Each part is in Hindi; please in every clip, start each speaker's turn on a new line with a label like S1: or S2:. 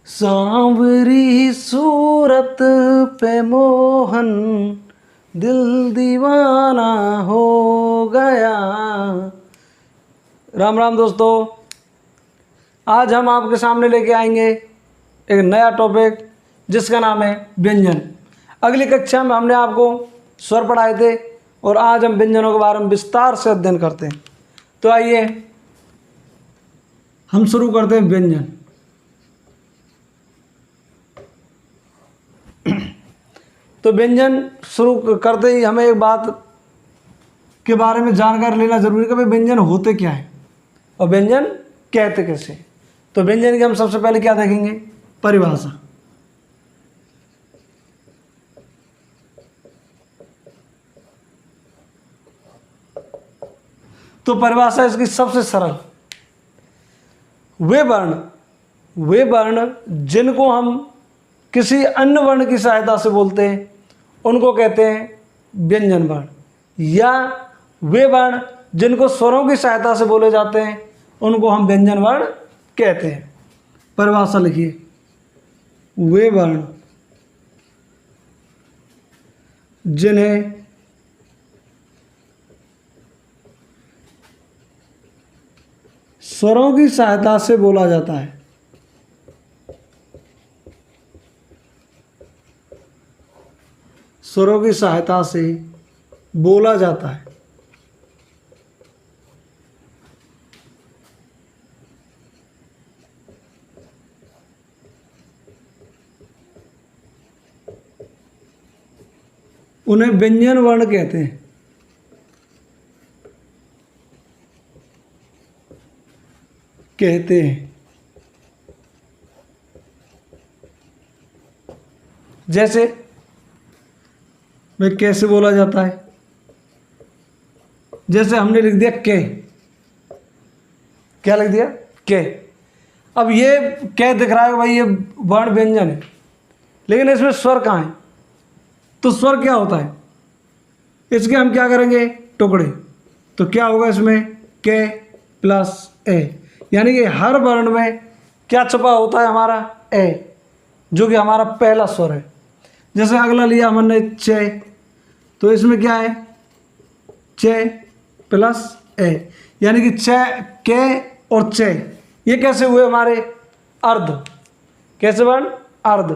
S1: सांवरी सूरत पे मोहन दिल दीवाना हो गया। राम राम दोस्तों, आज हम आपके सामने लेके आएंगे एक नया टॉपिक जिसका नाम है व्यंजन। अगली कक्षा में हमने आपको स्वर पढ़ाए थे और आज हम व्यंजनों के बारे में विस्तार से अध्ययन करते हैं। तो आइए हम शुरू करते हैं व्यंजन। तो व्यंजन शुरू करते ही हमें एक बात के बारे में जानकारी लेना जरूरी है कि भाई व्यंजन होते क्या है और व्यंजन कहते कैसे। तो व्यंजन की हम सबसे पहले क्या देखेंगे, परिभाषा। तो परिभाषा इसकी सबसे सरल, वे वर्ण जिनको हम किसी अन्य वर्ण की सहायता से बोलते हैं उनको कहते हैं व्यंजन वर्ण, या वे वर्ण जिनको स्वरों की सहायता से बोले जाते हैं उनको हम व्यंजन वर्ण कहते हैं। परिभाषा लिखिए, वे वर्ण जिन्हें स्वरों की सहायता से बोला जाता है स्वरों की सहायता से बोला जाता है उन्हें व्यंजन वर्ण कहते हैं। जैसे मैं कैसे बोला जाता है, जैसे हमने लिख दिया के, क्या लिख दिया के। अब ये क्या दिख रहा है भाई, ये वर्ण व्यंजन है, लेकिन इसमें स्वर कहाँ है? तो स्वर क्या होता है, इसके हम क्या करेंगे, टुकड़े। तो क्या होगा इसमें, के प्लस ए, यानी कि हर वर्ण में क्या छुपा होता है, हमारा ए, जो कि हमारा पहला स्वर है। जैसे अगला लिया हमने चे, तो इसमें क्या है, चे प्लस ए, यानी कि चे, के और चे, ये कैसे हुए हमारे, अर्ध। कैसे बन, अर्ध।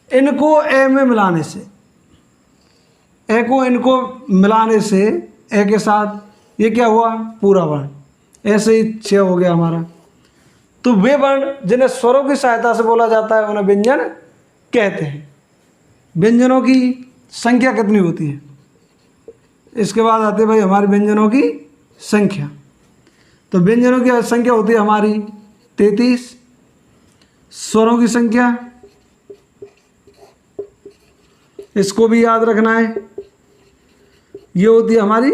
S1: इनको ए में मिलाने से, ए को इनको मिलाने से ए के साथ ये क्या हुआ, पूरा वर्ण। ऐसे ही छ हो गया हमारा। तो वे वर्ण जिन्हें स्वरों की सहायता से बोला जाता है उन्हें व्यंजन कहते हैं। व्यंजनों की संख्या कितनी होती है, इसके बाद आते भाई हमारे व्यंजनों की संख्या। तो व्यंजनों की संख्या होती है हमारी 33, स्वरों की संख्या इसको भी याद रखना है, ये होती है हमारी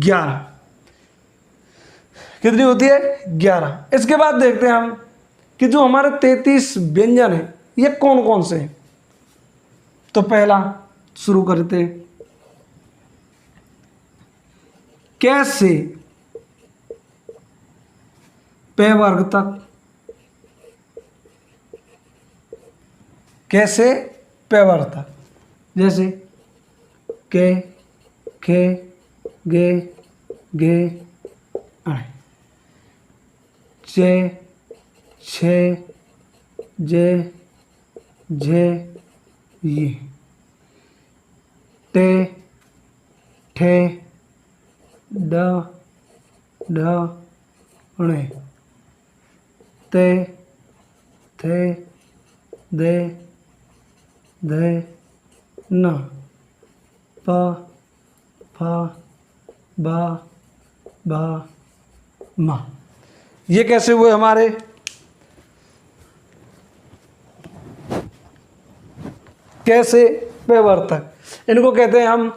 S1: 11। कितनी होती है, 11। इसके बाद देखते हैं हम कि जो हमारे 33 व्यंजन है ये कौन कौन से हैं। तो पहला शुरू करते हैं, कैसे पे वर्ग तक, कैसे पे वर्ग तक। जैसे के, खे, गे, गे, अणे, चे, छे, जे, झे, ये, टे, ठे, ड, ढ, णे, ते, थे, दे, धे, न, प, फ, ब, भ, म। ये कैसे हुए हमारे, कैसे पे वर्ग तक। इनको कहते हैं हम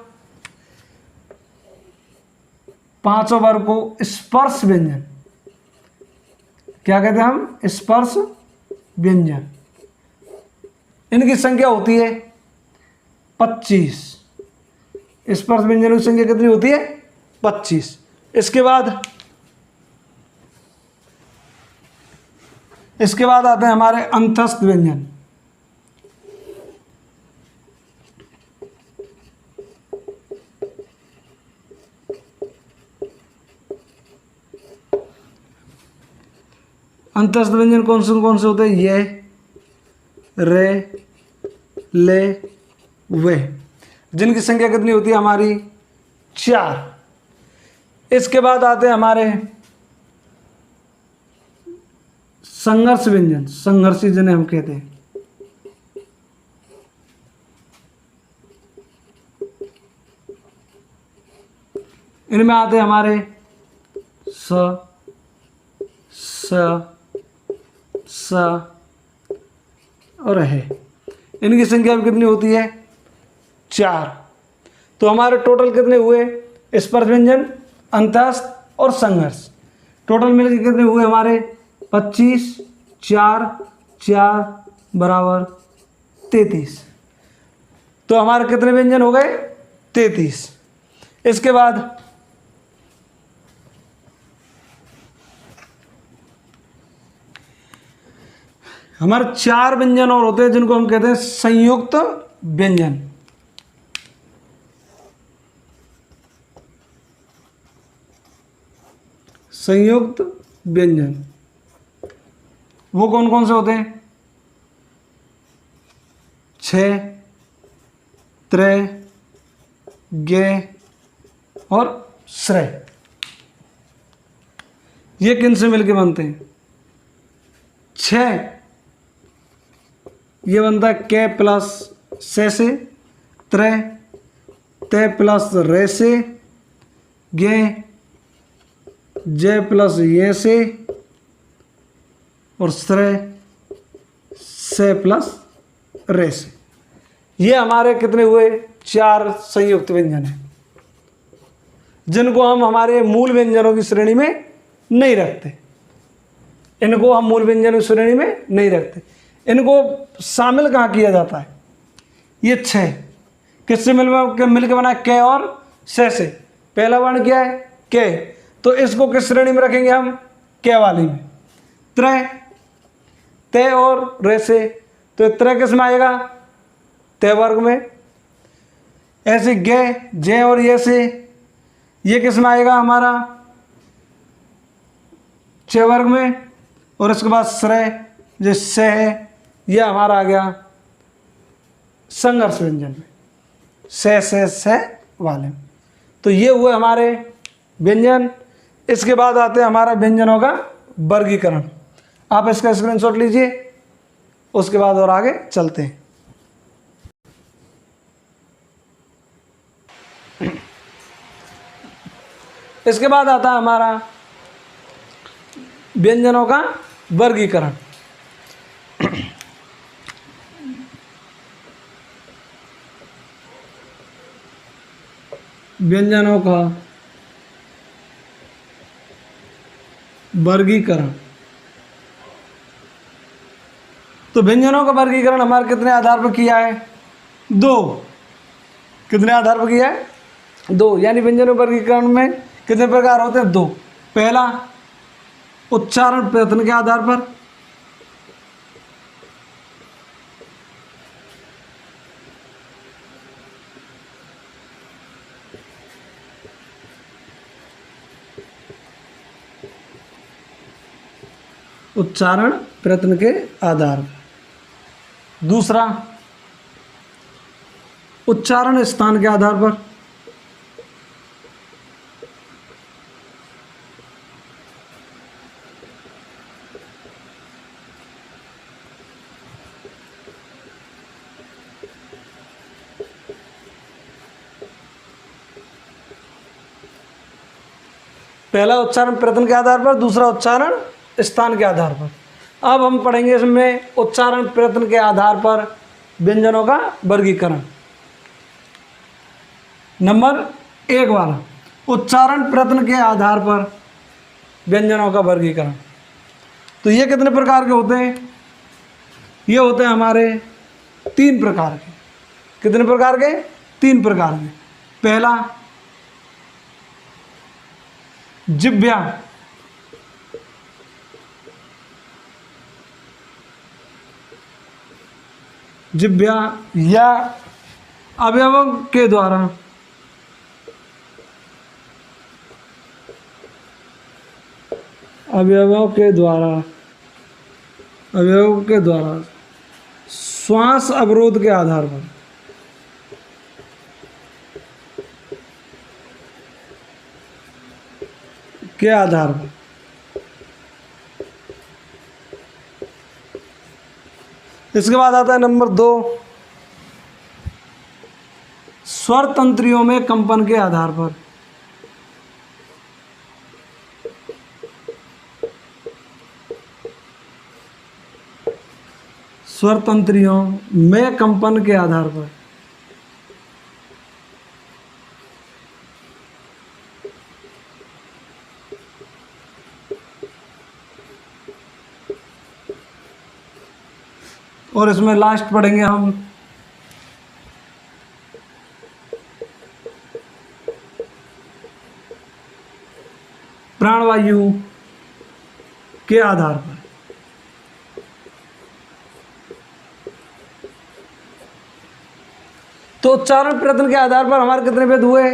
S1: पांचों वर्ग को स्पर्श व्यंजन। क्या कहते हैं हम, स्पर्श व्यंजन। इनकी संख्या होती है 25। स्पर्श व्यंजनों की संख्या कितनी होती है, 25। इसके बाद इसके बाद आते हैं हमारे अंतस्थ व्यंजन। अंतस्थ व्यंजन कौन से होते हैं? ये, रे, ले, वे, जिनकी संख्या कितनी होती है हमारी? 4। इसके बाद आते हैं हमारे संघर्ष व्यंजन, संघर्षी जिन्हें हम कहते हैं। इनमें आते हैं हमारे स, स और है। इनकी संख्या कितनी होती है? 4। तो हमारे टोटल कितने हुए? स्पर्श व्यंजन, अंतस्थ और संघर्ष टोटल मिलकर कितने हुए हमारे? 25, 4, 4 बराबर 33। तो हमारे कितने व्यंजन हो गए? 33। इसके बाद हमारे 4 व्यंजन और होते हैं जिनको हम कहते हैं संयुक्त व्यंजन। संयुक्त व्यंजन वो कौन कौन से होते हैं? 6, त्रय, गे और श्रय। ये किन से मिलके बनते हैं? 6 ये बनता है के प्लस से, त्रय ते प्लस रे से, गे जे प्लस ये से, और श्रय से प्लस रे से। ये हमारे कितने हुए? 4 संयुक्त व्यंजन हैं जिनको हम हमारे मूल व्यंजनों की श्रेणी में नहीं रखते। इनको हम मूल व्यंजनों की श्रेणी में नहीं रखते। इनको शामिल कहाँ किया जाता है? ये 6 किससे मिल के बना? के और से। पहला वर्ण क्या है? के। तो इसको किस श्रेणी में रखेंगे हम? के वाली में। त्रय, ते और रे से, तो त्रय किस में आएगा? ते वर्ग में। ऐसे गे, जे और ये से, ये किस में आएगा हमारा? चे वर्ग में। और इसके बाद श्रय जो से है ये हमारा आ गया संघर्ष व्यंजन में, से वाले। तो ये हुए हमारे व्यंजन। इसके बाद आते हैं हमारा व्यंजनों का वर्गीकरण। आप इसका स्क्रीनशॉट लीजिए, उसके बाद और आगे चलते हैं। इसके बाद आता है हमारा व्यंजनों का वर्गीकरण। व्यंजनों का वर्गीकरण। तो व्यंजनों का वर्गीकरण हमारे कितने आधार पर किया है? 2। कितने आधार पर किया है? 2। यानी व्यंजनों वर्गीकरण में कितने प्रकार होते हैं? 2। पहला उच्चारण प्रयत्न के आधार पर, उच्चारण प्रयत्न के आधार पर। दूसरा उच्चारण स्थान के आधार पर, पहला उच्चारण प्रयत्न के आधार पर, दूसरा उच्चारण स्थान के आधार पर। अब हम पढ़ेंगे इसमें उच्चारण प्रयत्न के आधार पर व्यंजनों का वर्गीकरण। नंबर 1 वाला उच्चारण प्रयत्न के आधार पर व्यंजनों का वर्गीकरण। तो ये कितने प्रकार के होते हैं? ये होते हैं हमारे 3 प्रकार के। कितने प्रकार के? 3 प्रकार के। पहला जिह्वा, जिह्वा या अवयवों के द्वारा अवयवों के द्वारा श्वास अवरोध के आधार पर इसके बाद आता है नंबर 2, स्वर तंत्रियों में कंपन के आधार पर। स्वर तंत्रियों में कंपन के आधार पर और इसमें लास्ट पढ़ेंगे हम प्राणवायु के आधार पर। तो उच्चारण प्रयत्न के आधार पर हमारे कितने भेद हुए?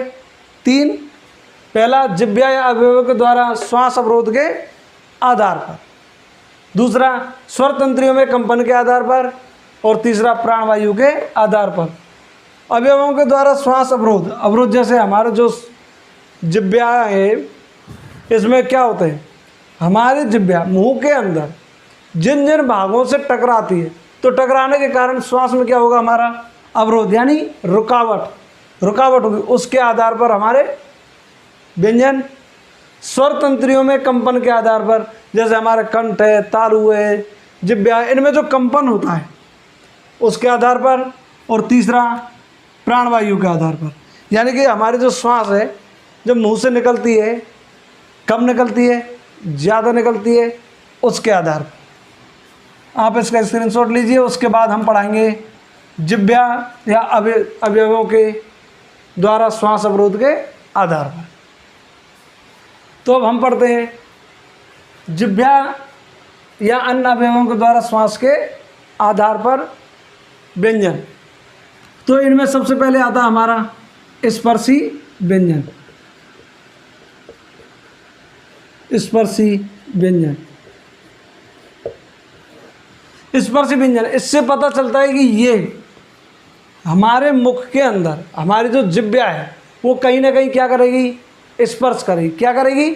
S1: 3। पहला, जिह्वा या अवयवों के द्वारा श्वास अवरोध के आधार पर। दूसरा, स्वर तंत्रियों में कंपन के आधार पर। और तीसरा, प्राणवायु के आधार पर। अवयवों के द्वारा श्वास अवरोध जैसे हमारे जो जिह्वा है, इसमें क्या होते हैं? हमारे जिह्वा मुंह के अंदर जिन जिन भागों से टकराती है, तो टकराने के कारण श्वास में क्या होगा? हमारा अवरोध यानी रुकावट होगी। उसके आधार पर हमारे व्यंजन। स्वर तंत्रियों में कंपन के आधार पर, जैसे हमारे कंठ है, तालु है, जिह्वा, इनमें जो कंपन होता है उसके आधार पर। और तीसरा, प्राणवायु के आधार पर, यानी कि हमारी जो श्वास है जब मुंह से निकलती है, कम निकलती है, ज़्यादा निकलती है, उसके आधार पर। आप इसका स्क्रीनशॉट लीजिए। उसके बाद हम पढ़ाएंगे जिह्वा या अवयवों के द्वारा श्वास अवरोध के आधार पर। तो अब हम पढ़ते हैं जिह्वा या अन्य अवयवों के द्वारा श्वास के आधार पर व्यंजन। तो इनमें सबसे पहले आता हमारा स्पर्शी व्यंजन। स्पर्शी व्यंजन, इससे पता चलता है कि ये हमारे मुख के अंदर हमारी जो जिह्वा है वो कहीं ना कहीं क्या करेगी? स्पर्श करेगी। क्या करेगी?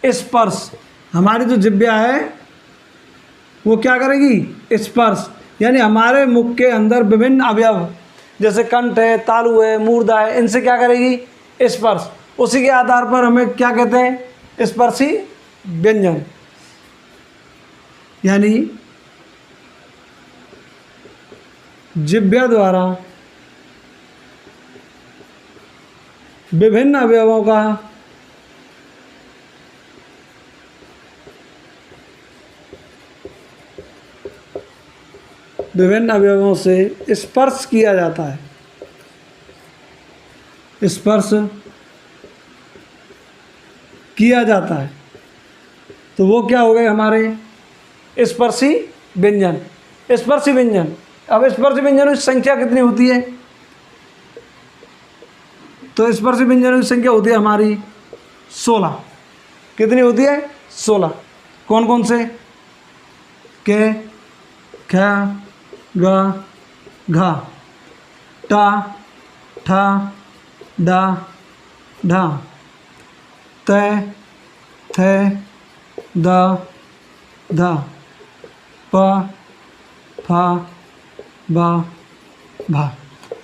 S1: स्पर्श। हमारी जो जिह्वा है वो क्या करेगी? स्पर्श। यानी हमारे मुख के अंदर विभिन्न अवयव जैसे कंठ है, तालु है, मूर्धा है, इनसे क्या करेगी? स्पर्श। उसी के आधार पर हमें क्या कहते हैं? स्पर्शी व्यंजन। यानी जिह्वा द्वारा विभिन्न अवयवों का विभिन्न अवयवों से स्पर्श किया जाता है। स्पर्श किया जाता है तो वो क्या हो गए हमारे स्पर्शी व्यंजन। स्पर्शी व्यंजन। अब स्पर्शी व्यंजनों की संख्या कितनी होती है? तो स्पर्शी व्यंजनों की संख्या होती है हमारी 16। कितनी होती है? 16। कौन कौन से? के, ख, ग, घ, ट, ठ, ड, ढ, त, थ, द, ध, प, फ, ब, भ।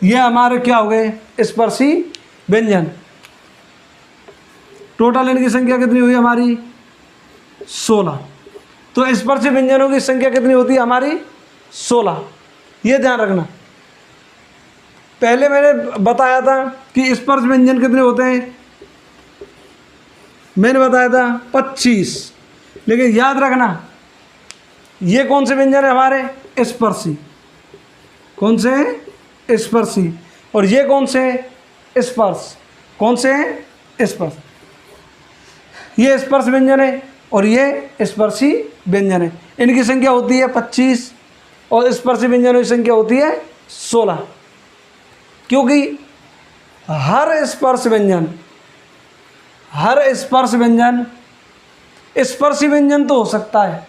S1: ये हमारे क्या हो गए? स्पर्शी व्यंजन। टोटल इनकी संख्या कितनी हुई हमारी? 16। तो स्पर्शी व्यंजनों की संख्या कितनी होती है हमारी? 16। ये ध्यान रखना। पहले मैंने बताया था कि स्पर्श व्यंजन कितने होते हैं? मैंने बताया था 25। लेकिन याद रखना ये कौन से व्यंजन है हमारे? स्पर्शी। कौन से हैं? स्पर्शी। और ये कौन से? स्पर्श। कौन से हैं? स्पर्श। ये स्पर्श व्यंजन है और ये स्पर्शी व्यंजन है। इनकी संख्या होती है 25 और स्पर्शी व्यंजनों की संख्या होती है 16, क्योंकि हर स्पर्श व्यंजन स्पर्शी व्यंजन तो हो सकता है,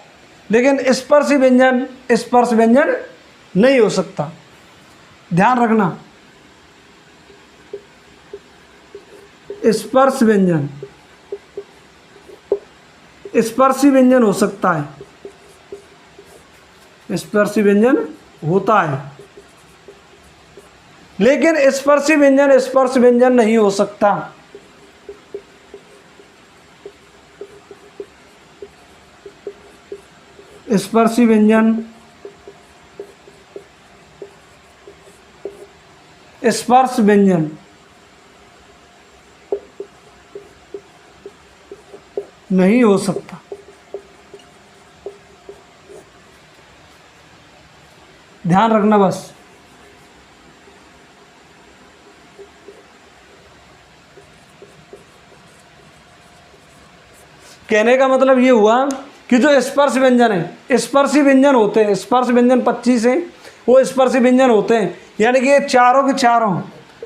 S1: लेकिन स्पर्शी व्यंजन स्पर्श व्यंजन नहीं हो सकता। ध्यान रखना, स्पर्श व्यंजन स्पर्शी व्यंजन हो सकता है, स्पर्शी व्यंजन होता है, लेकिन स्पर्शी व्यंजन स्पर्श व्यंजन नहीं हो सकता। स्पर्शी व्यंजन स्पर्श व्यंजन नहीं हो सकता। ध्यान रखना बस। कहने का मतलब ये हुआ कि जो स्पर्श व्यंजन है, स्पर्शी व्यंजन होते हैं, स्पर्श व्यंजन 25 हैं, वो स्पर्शी व्यंजन होते हैं। यानी कि ये चारों के चारों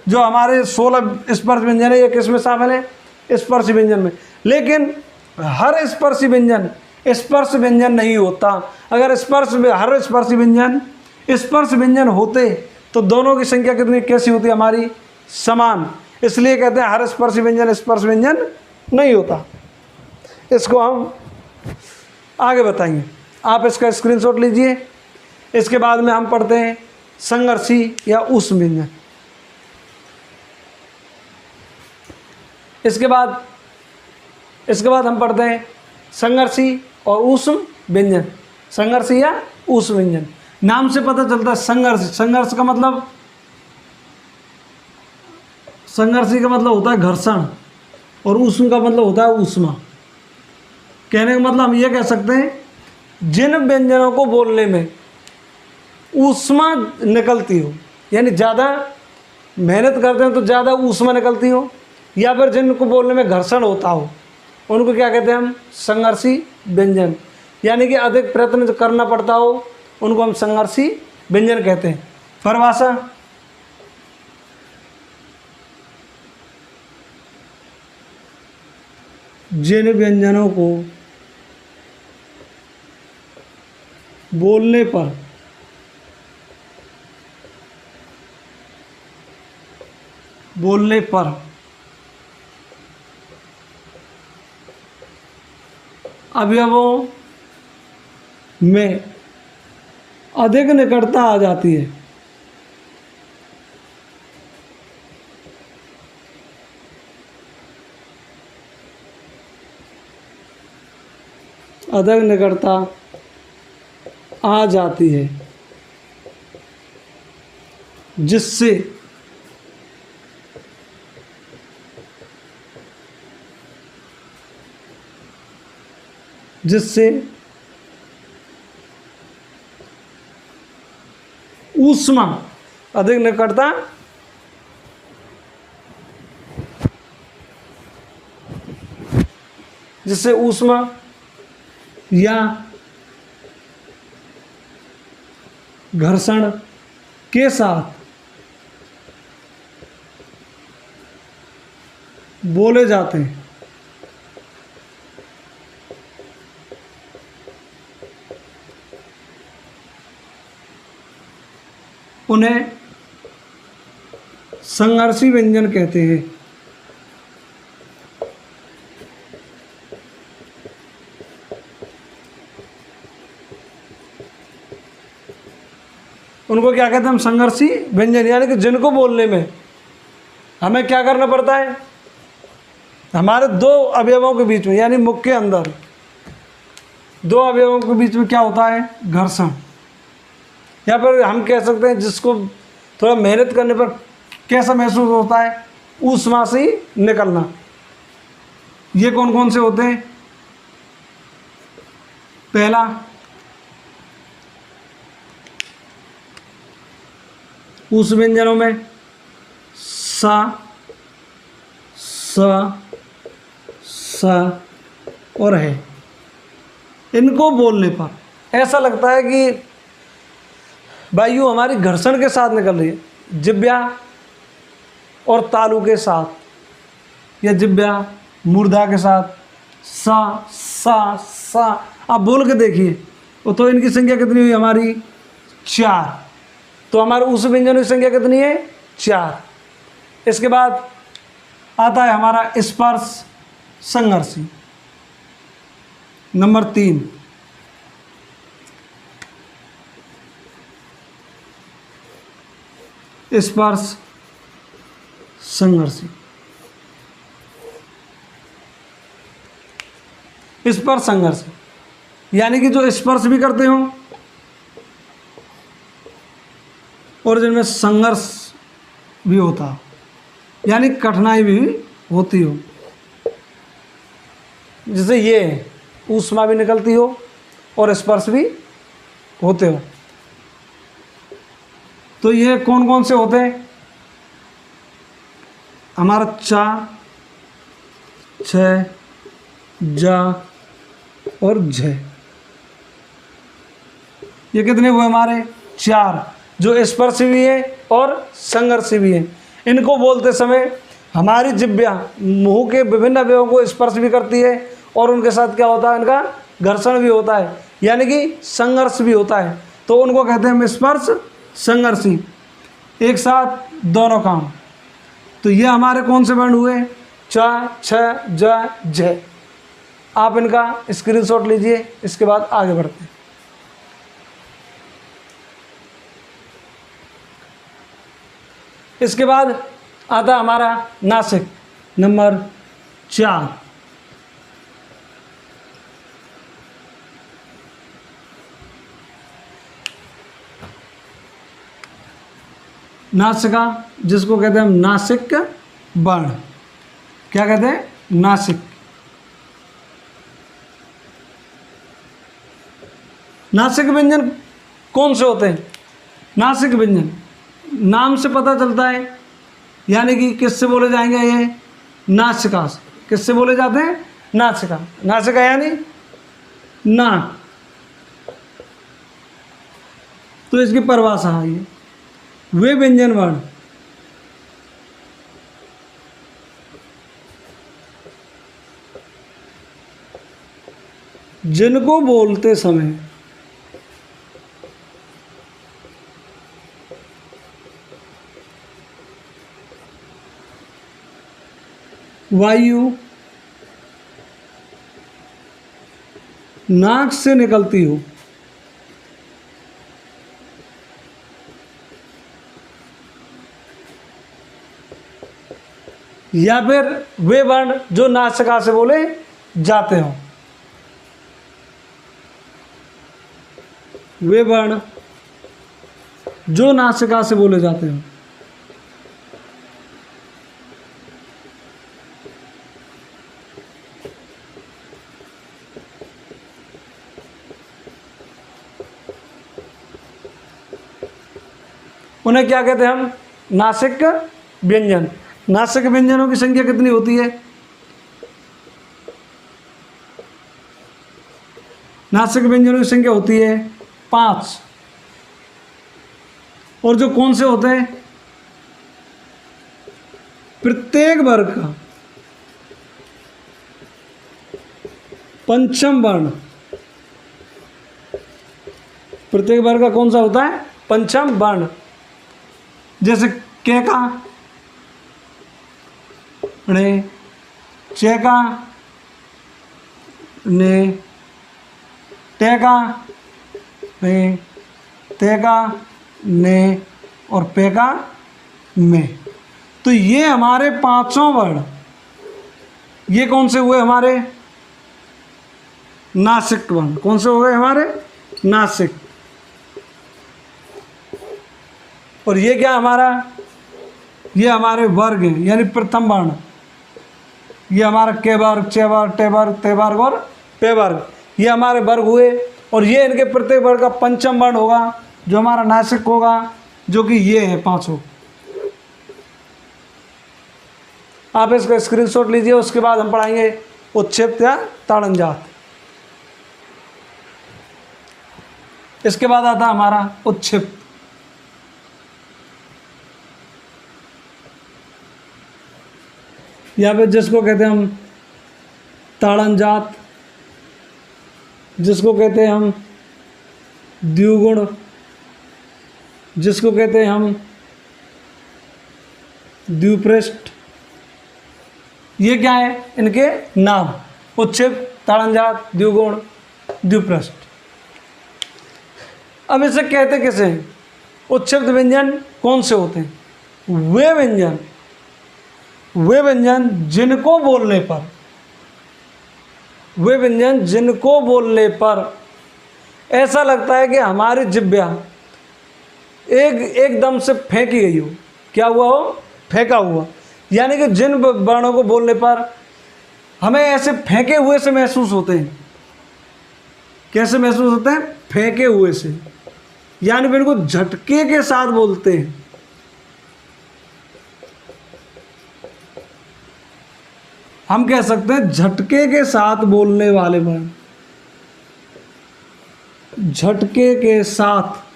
S1: जो हमारे 16 स्पर्श व्यंजन है, ये किस में शामिल है? स्पर्शी व्यंजन में। लेकिन हर स्पर्शी व्यंजन स्पर्श व्यंजन नहीं होता। अगर हर स्पर्शी व्यंजन स्पर्श व्यंजन होते तो दोनों की संख्या कितनी कैसी होती? हमारी समान। इसलिए कहते हैं हर स्पर्शी व्यंजन स्पर्श व्यंजन नहीं होता। इसको हम आगे बताएंगे, आप इसका स्क्रीनशॉट लीजिए। इसके बाद में हम पढ़ते हैं संघर्षी या ऊष्म व्यंजन। इसके बाद हम पढ़ते हैं संघर्षी और ऊष्म व्यंजन। संघर्षी या ऊष्म व्यंजन, नाम से पता चलता है संघर्ष का मतलब संघर्षी का मतलब होता है घर्षण, और ऊष्म का मतलब होता है ऊष्मा। कहने का मतलब हम ये कह सकते हैं जिन व्यंजनों को बोलने में ऊष्मा निकलती हो, यानी ज़्यादा मेहनत करते हैं तो ज़्यादा ऊष्मा निकलती हो, या फिर जिनको बोलने में घर्षण होता हो, उनको क्या कहते हैं हम? संघर्षी व्यंजन। यानी कि अधिक प्रयत्न करना पड़ता हो, उनको हम संघर्षी व्यंजन कहते हैं। परिभाषा, जिन व्यंजनों को बोलने पर अवयवों में अधिक निकटता आ जाती है, अधिक निकटता आ जाती है, जिससे ऊष्मा अधिक निकटता जिससे ऊष्मा या घर्षण के साथ बोले जाते हैं। उन्हें संघर्षी व्यंजन कहते हैं। उनको क्या कहते हैं हम? संघर्षी व्यंजन। यानी कि जिनको बोलने में हमें क्या करना पड़ता है? हमारे दो अवयवों के बीच में, यानी मुख के अंदर दो अवयवों के बीच में क्या होता है? घर्षण। या फिर हम कह सकते हैं जिसको थोड़ा मेहनत करने पर कैसा महसूस होता है? ऊष्मा से ही निकलना। ये कौन कौन से होते हैं? पहला उस व्यंजनों में सा, और है। इनको बोलने पर ऐसा लगता है कि वायु हमारी घर्षण के साथ निकल रही है, जिब्या और तालु के साथ, या जिब्या मूर्धा के साथ, सा सा सा। आप बोल के देखिए, तो इनकी संख्या कितनी हुई हमारी 4। तो हमारे उस व्यंजनों की संख्या कितनी है 4। इसके बाद आता है हमारा स्पर्श संघर्षी नंबर 3। स्पर्श संघर्षी, स्पर्श संघर्ष यानी कि जो स्पर्श भी करते हो और जिनमें संघर्ष भी होता हो, यानी कठिनाई भी होती हो। जैसे ये ऊष्मा भी निकलती हो और स्पर्श भी होते हो। तो ये कौन कौन से होते हैं हमारा? चा, छ, जा और झ। ये कितने हुए हमारे 4, जो स्पर्श भी है और संघर्ष भी है। इनको बोलते समय हमारी जिब्या मुंह के विभिन्न अवयवों को स्पर्श भी करती है और उनके साथ क्या होता है, इनका घर्षण भी होता है, यानी कि संघर्ष भी होता है। तो उनको कहते हैं हम स्पर्श संघर्षी। एक साथ दोनों काम। तो ये हमारे कौन से वर्ण हुए? च, छ, ज, झ। आप इनका स्क्रीनशॉट लीजिए, इसके बाद आगे बढ़ते हैं। इसके बाद आता हमारा नासिक नंबर 4। नासिका, जिसको कहते हैं हम नासिक वर्ण। क्या कहते हैं? नासिक। नासिक व्यंजन कौन से होते हैं? नासिक व्यंजन नाम से पता चलता है, यानी कि किससे बोले जाएंगे ये? नासिका से। किससे बोले जाते हैं? नासिका। नासिका यानी नाक। तो इसकी परिभाषा है ये, वे व्यंजन वर्ण जिनको बोलते समय वायु नाक से निकलती हो या फिर वे वर्ण जो नासिका से बोले जाते हो, वे वर्ण जो नासिका से बोले जाते हो। उन्हें क्या कहते हैं हम? नासिक व्यंजन। नासिक व्यंजनों की संख्या कितनी होती है? नासिक व्यंजनों की संख्या होती है 5। और जो कौन से होते हैं? प्रत्येक वर्ग का पंचम वर्ण। प्रत्येक वर्ग का कौन सा होता है? पंचम वर्ण। जैसे के का, णे, चे का, ने, टे का, रे, ते का, ने और पे का, में। तो ये हमारे पांचों वर्ण, ये कौन से हुए हमारे? नासिक वर्ण। कौन से हो गए हमारे? नासिक। और ये क्या हमारा? ये हमारे वर्ग हैं, यानी प्रथम वर्ण। ये हमारा के वर्ग, चे वर्ग, टे वर्ग, ते वर्ग और पे वर्ग, ये हमारे वर्ग हुए। और ये इनके प्रत्येक वर्ग का पंचम वर्ण होगा, जो हमारा नासिक होगा, जो कि ये है 5। आप इसका स्क्रीनशॉट लीजिए, उसके बाद हम पढ़ाएंगे उत्क्षेप या ताड़नजात। इसके बाद आता हमारा उत्क्षिप्त। या फिर जिसको कहते हैं हम ताड़नजात, जिसको कहते हैं हम द्विगुण, जिसको कहते हैं हम द्विपृष्ठ। ये क्या है? इनके नाम, उच्छिष्ट, ताड़नजात, द्विगुण, द्विपृष्ठ। अब इसे कहते कैसे हैं? उच्छिष्ट व्यंजन कौन से होते हैं? वे व्यंजन जिनको बोलने पर, वे व्यंजन जिनको बोलने पर ऐसा लगता है कि हमारी जिह्वा एकदम से फेंकी गई हो। क्या हुआ हो? फेंका हुआ। यानी कि जिन वर्णों को बोलने पर हमें ऐसे फेंके हुए से महसूस होते हैं। कैसे महसूस होते हैं? फेंके हुए से, यानी फिर इनको झटके के साथ बोलते हैं। हम कह सकते हैं झटके के साथ बोलने वाले वर्ण, झटके के साथ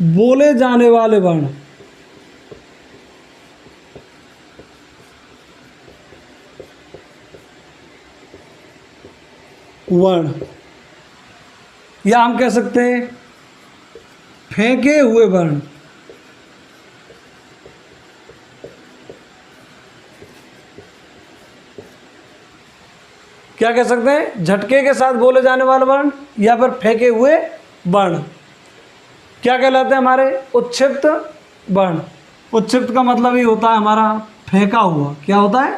S1: बोले जाने वाले वर्ण या हम कह सकते हैं फेंके हुए वर्ण। क्या कह सकते हैं? झटके के साथ बोले जाने वाले वर्ण या फिर फेंके हुए वर्ण क्या कहलाते हैं? हमारे उच्छिष्ट वर्ण। उच्छिष्ट का मतलब ही होता है हमारा फेंका हुआ। क्या होता है?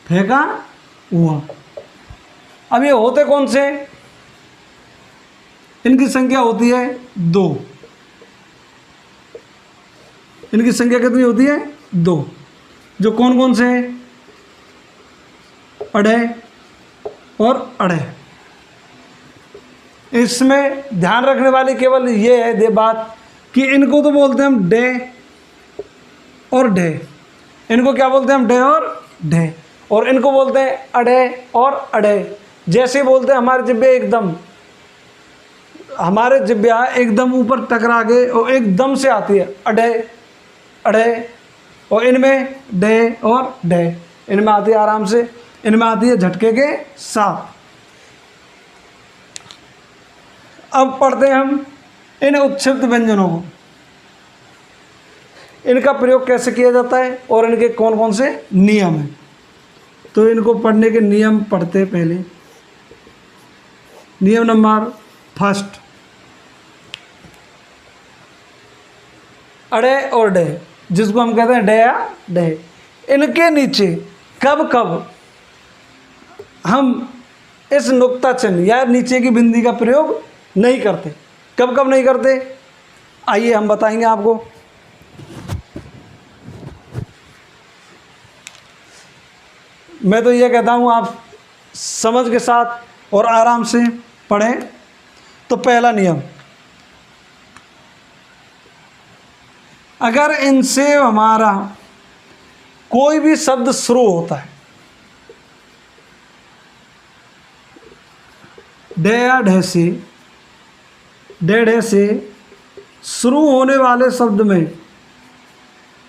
S1: फेंका हुआ। अब ये होते कौन से? इनकी संख्या होती है 2। इनकी संख्या कितनी होती है? 2। जो कौन कौन से हैं? अड़े और अड़े। इसमें ध्यान रखने वाली केवल ये है दे बात कि इनको तो बोलते हैं हम डे और ढे। इनको क्या बोलते हैं हम? डे और ढे। और इनको बोलते हैं अड़े और अड़े। जैसे बोलते हैं हमारे जिब्बे एकदम, हमारे जिब्बा एकदम ऊपर टकरा के और एकदम से आती है अड़े अड़े। और इनमें डे और ढे, इनमें आती है आराम से, इनमें आती है झटके के साथ। अब पढ़ते हैं हम इन उच्छिष्ट व्यंजनों को, इनका प्रयोग कैसे किया जाता है और इनके कौन कौन से नियम हैं। तो इनको पढ़ने के नियम पढ़ते हैं पहले। नियम नंबर 1, अड़े और डे, जिसको हम कहते हैं डे या डे, इनके नीचे कब कब हम इस नुक्ता चिन्ह या नीचे की बिंदी का प्रयोग नहीं करते। कब कब नहीं करते? आइए हम बताएंगे आपको। मैं तो ये कहता हूँ आप समझ के साथ और आराम से पढ़ें। तो पहला नियम, अगर इनसे हमारा कोई भी शब्द शुरू होता है, डे या ढे से, डे ढे से शुरू होने वाले शब्द में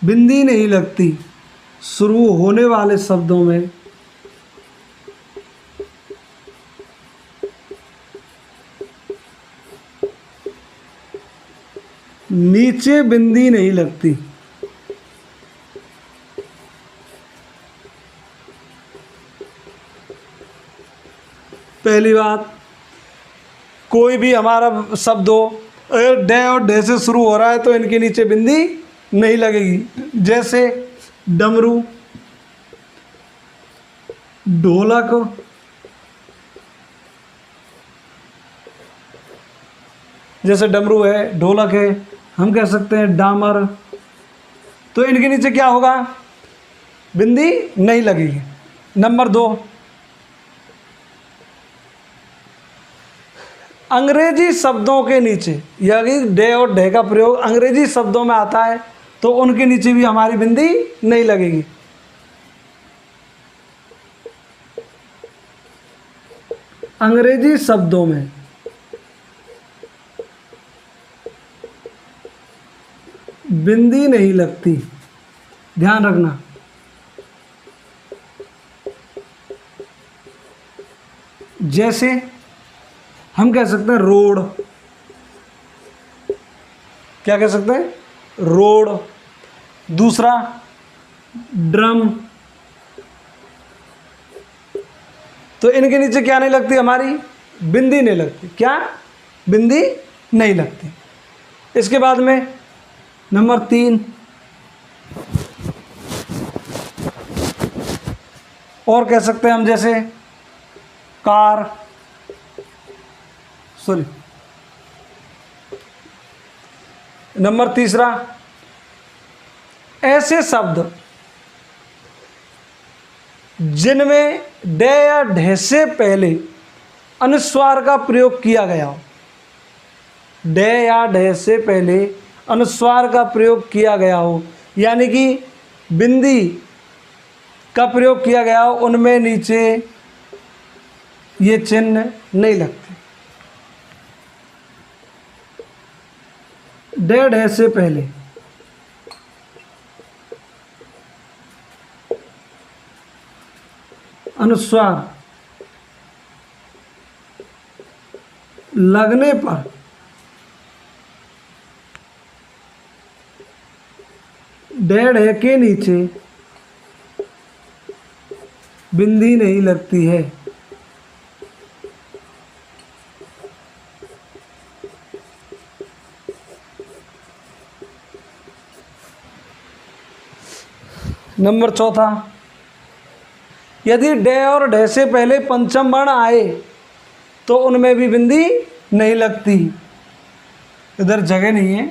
S1: बिंदी नहीं लगती। शुरू होने वाले शब्दों में नीचे बिंदी नहीं लगती। पहली बात, कोई भी हमारा शब्द हो, अगर डे और डे से शुरू हो रहा है तो इनके नीचे बिंदी नहीं लगेगी। जैसे डमरू, ढोलक, जैसे डमरू है, ढोलक है, हम कह सकते हैं डामर। तो इनके नीचे क्या होगा? बिंदी नहीं लगेगी। नंबर 2, अंग्रेजी शब्दों के नीचे, यदि डे और डे का प्रयोग अंग्रेजी शब्दों में आता है तो उनके नीचे भी हमारी बिंदी नहीं लगेगी। अंग्रेजी शब्दों में बिंदी नहीं लगती, ध्यान रखना। जैसे हम कह सकते हैं रोड, क्या कह सकते हैं, रोड। दूसरा ड्रम। तो इनके नीचे क्या नहीं लगती हमारी, बिंदी नहीं लगती, क्या, बिंदी नहीं लगती। इसके बाद में नंबर 3 और कह सकते हैं हम, जैसे कार, सॉरी नंबर 3 ऐसे शब्द जिनमें डे या ढे से पहले अनुस्वार का प्रयोग किया गया हो, डे या ढे से पहले अनुस्वार का प्रयोग किया गया हो, यानी कि बिंदी का प्रयोग किया गया हो, उनमें नीचे ये चिन्ह नहीं लगते। डे ढे से पहले अनुस्वार लगने पर डे ढे के नीचे बिंदी नहीं लगती है। नंबर 4 यदि डे और ढे से पहले पंचम वर्ण आए तो उनमें भी बिंदी नहीं लगती। इधर जगह नहीं है,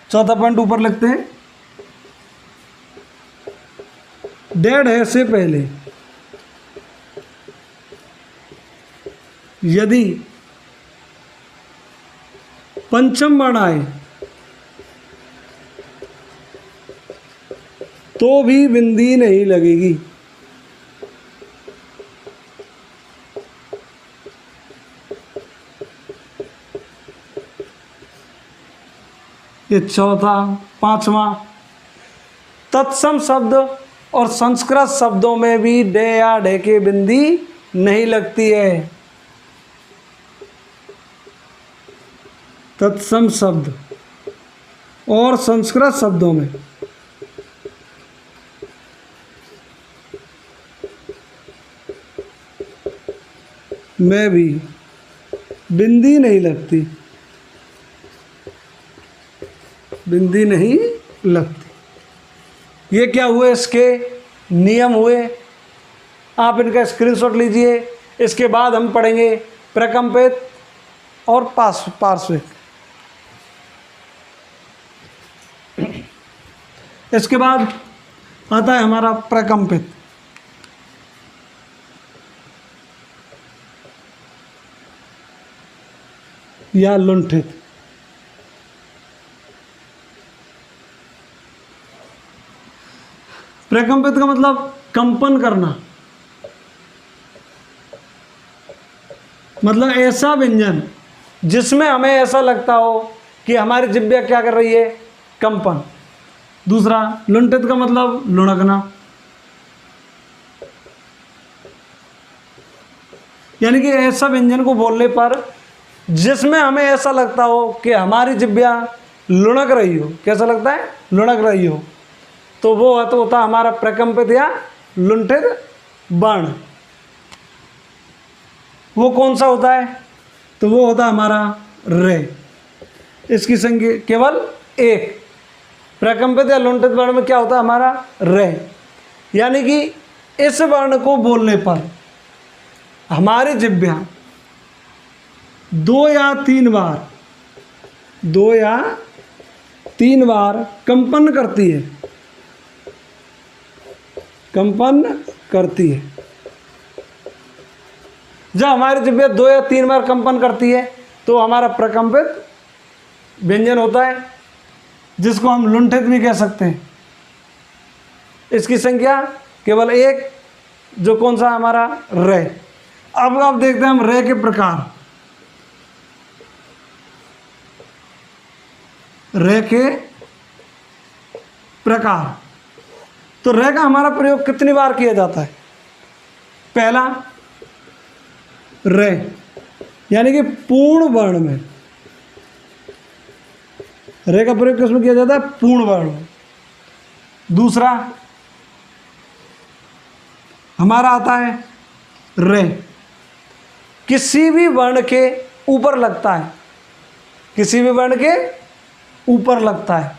S1: चौथा पॉइंट ऊपर लिखते हैं। डे ढे से पहले यदि पंचम वर्ण आए तो भी बिंदी नहीं लगेगी। ये चौथा। 5वां तत्सम शब्द और संस्कृत शब्दों में भी डे या ढे के बिंदी नहीं लगती है। तत्सम शब्द और संस्कृत शब्दों में भी बिंदी नहीं लगती, बिंदी नहीं लगती। ये क्या हुए, इसके नियम हुए। आप इनका स्क्रीनशॉट लीजिए। इसके बाद हम पढ़ेंगे प्रकंपित और पार्श्विक। इसके बाद आता है हमारा प्रकंपित। या लुंठित। प्रकंपित का मतलब कंपन करना, मतलब ऐसा व्यंजन जिसमें हमें ऐसा लगता हो कि हमारी जिह्वा क्या कर रही है, कंपन। दूसरा लुंठित का मतलब लुढ़कना, यानी कि ऐसा व्यंजन को बोलने पर जिसमें हमें ऐसा लगता हो कि हमारी जिह्वा लुढ़क रही हो। कैसा लगता है, लुढ़क रही हो। तो वो होता हमारा प्रकंपित या लुंठित वर्ण। वो कौन सा होता है, तो वो होता है हमारा रे। इसकी संख्या केवल 1। प्रकंपित या लुंठित वर्ण में क्या होता है हमारा रे, यानी कि इस वर्ण को बोलने पर हमारी जिह्वा 2 या 3 बार, 2 या 3 बार कंपन करती है, कंपन करती है। जब हमारी जिह्वा 2 या 3 बार कंपन करती है तो हमारा प्रकंपित व्यंजन होता है, जिसको हम लुंठित भी कह सकते हैं। इसकी संख्या केवल 1, जो कौन सा हमारा रे। अब देखते हैं हम रे के प्रकार। रे के प्रकार। तो र का हमारा प्रयोग कितनी बार किया जाता है? पहला रे, यानी कि पूर्ण वर्ण में। रे का प्रयोग किसमें किया जाता है? पूर्ण वर्ण में। दूसरा हमारा आता है रे, किसी भी वर्ण के ऊपर लगता है, किसी भी वर्ण के ऊपर लगता है,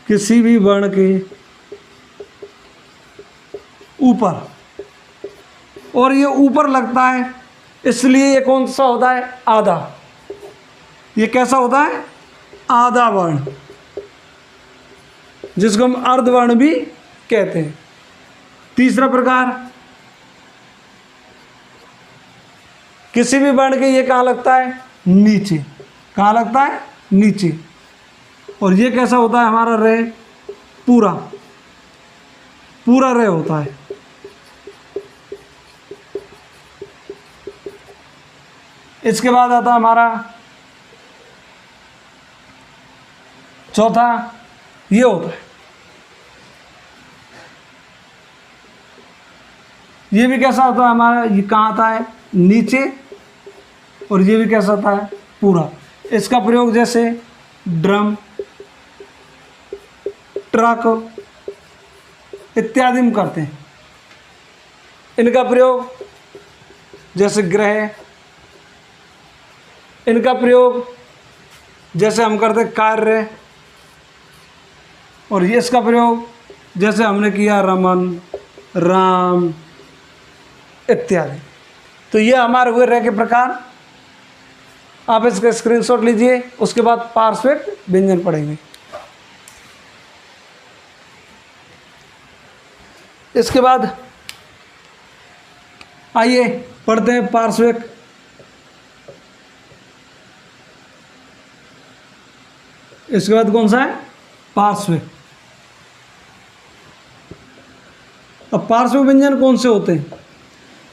S1: किसी भी वर्ण के ऊपर, और ये ऊपर लगता है इसलिए ये कौन सा होता है? आधा। ये कैसा होता है? आधा वर्ण, जिसको हम अर्धवर्ण भी कहते हैं। तीसरा प्रकार, किसी भी वर्ण के ये कहाँ लगता है? नीचे। कहाँ लगता है? नीचे। और ये कैसा होता है हमारा? रे, पूरा, पूरा रे होता है। इसके बाद आता है हमारा चौथा, ये होता है, ये भी कैसा होता है हमारा? ये कहाँ आता है? नीचे। और ये भी कैसा होता है? पूरा। इसका प्रयोग जैसे ड्रम, ट्रक इत्यादि में करते हैं। इनका प्रयोग जैसे ग्रह, इनका प्रयोग जैसे हम करते कार्य, और ये इसका प्रयोग जैसे हमने किया रमन, राम इत्यादि। तो ये हमारे हुए रे के प्रकार। आप इसका स्क्रीनशॉट लीजिए, उसके बाद पार्श्विक व्यंजन पढ़ेंगे। इसके बाद आइए पढ़ते हैं पार्श्विक। इसके बाद कौन सा है? पार्श्विक। अब पार्श्विक व्यंजन कौन से होते हैं?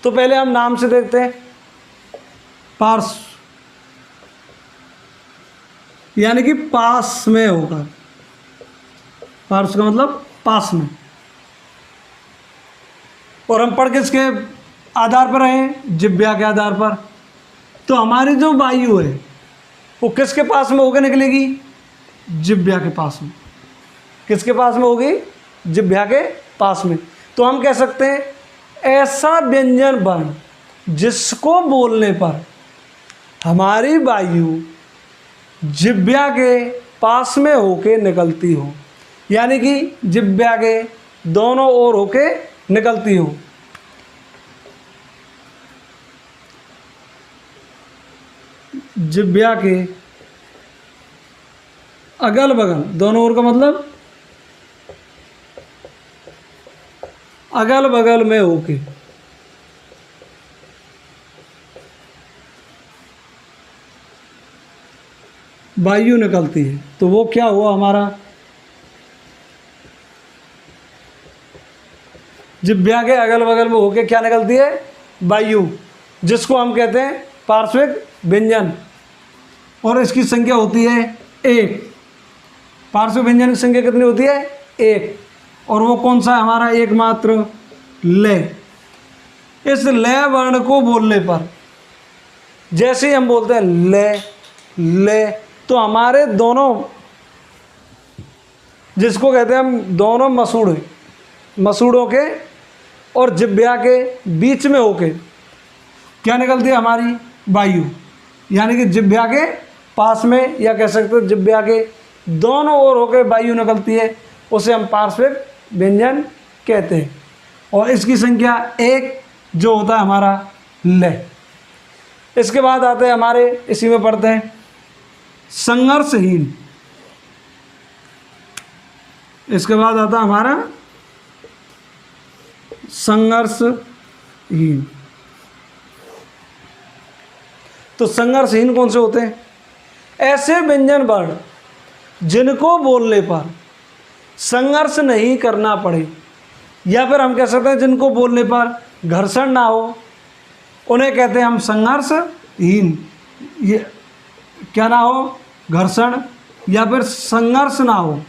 S1: तो पहले हम नाम से देखते हैं। पार्श्व यानी कि पास में होगा। पार्श्व का मतलब पास में। और हम पढ़ किसके आधार पर हैं? जिह्वा के आधार पर। तो हमारी जो वायु है वो किसके पास में होकर निकलेगी? जिह्वा के पास में। किसके पास में होगी? जिह्वा के पास में। तो हम कह सकते हैं ऐसा व्यंजन वर्ण जिसको बोलने पर हमारी वायु जिह्वा के पास में होके निकलती हो, यानी कि जिह्वा के दोनों ओर होके निकलती हो। जिह्वा के अगल बगल, दोनों ओर का मतलब अगल बगल में होके वायु निकलती है। तो वो क्या हुआ हमारा? जिह्वा के अगल बगल में होके क्या निकलती है? वायु, जिसको हम कहते हैं पार्श्विक व्यंजन। और इसकी संख्या होती है 1। पार्श्विक व्यंजन की संख्या कितनी होती है? 1। और वो कौन सा है हमारा? एकमात्र लय। इस लय वर्ण को बोलने पर जैसे ही हम बोलते हैं लय लय, तो हमारे दोनों, जिसको कहते हैं हम दोनों मसूड़ों के और जिह्वा के बीच में होके क्या निकलती है हमारी? वायु। यानी कि जिह्वा के पास में, या कह सकते हो जिह्वा के दोनों ओर होकर वायु निकलती है, उसे हम पार्श्विक व्यंजन कहते हैं। और इसकी संख्या 1 जो होता है हमारा लय। इसके बाद आते हैं हमारे, इसी में पढ़ते हैं संघर्षहीन। इसके बाद आता है हमारा संघर्षहीन। तो संघर्षहीन कौन से होते हैं? ऐसे व्यंजन वर्ण जिनको बोलने पर संघर्ष नहीं करना पड़े, या फिर हम कह सकते हैं जिनको बोलने पर घर्षण ना हो, उन्हें कहते हैं हम संघर्षहीन। ये क्या ना हो? घर्षण या फिर संघर्ष ना हो,